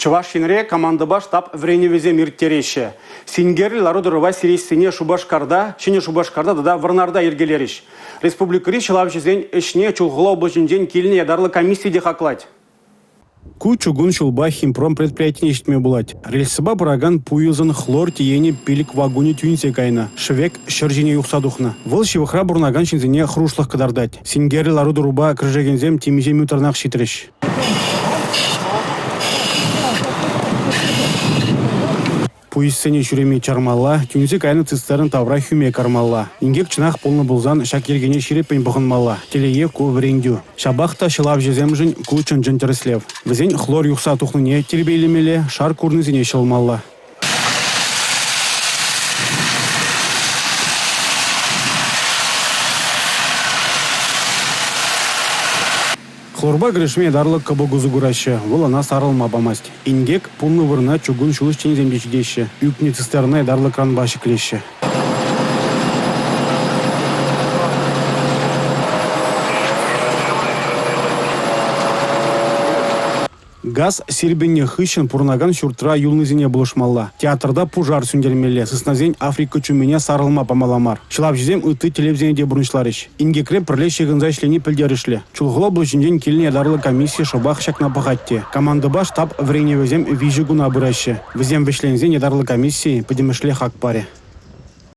Чувашинре команда баш тап вреневезе мирттереше. Сингери ларудырова сиресіне Шубашкарда, шине Шубашкарда да Варнарда ергелериш. Республикари шылавшызен ішне чулғылау бұжынжен келіне ядарлы комиссияде хақлать. Ку чугун шулба химпром предприятие иштме булать. Рельсыба бураган пуюзын хлор тиени пилик вагоне тюнсе кайна. Швек шыржине юхсадухна. Вол шивыхра бурнаган шинзине хрушлых кадардать. Сингери ларудыруба крыжегензем тимизе мютарнах шитреш. Пуйсене шүреме чармалла, тюнсе кайны цистерн тавра хюме кармалла. Ингек чынах полны булзан шак ергене ширепен бұғынмалла. Телее ку врендю. Шабахта шылав жеземжін ку чынжын тіріслев. Візен хлор юхса тухныне тербейлемеле шар курнызіне шылмалла. Хлорба грешме дарлы кабогузу гураще, волана сарылма бамасть. Ингек пулны вырна чугун шулыш ченземдечдеше, юкне цистерна дарлы кран башы клеще. Газ сербенне хыщен пурнаган шуртра юлнызине булышмалла. Театрда пужар сүндермелле, сысназен Африка чумене сарылма памаламар. Шылап жезем ыты телевизионде бурнышларыш. Ингекре пірлеші гынза ішлені пілдерішлі. Чулғылы бұлжынден келіне дарлы комиссия шобақ шакна пахатте. Команда баш тап вреневезем вижигуна бұрайшы. Візем вишлензен едарлы комиссии подемішле хак паре.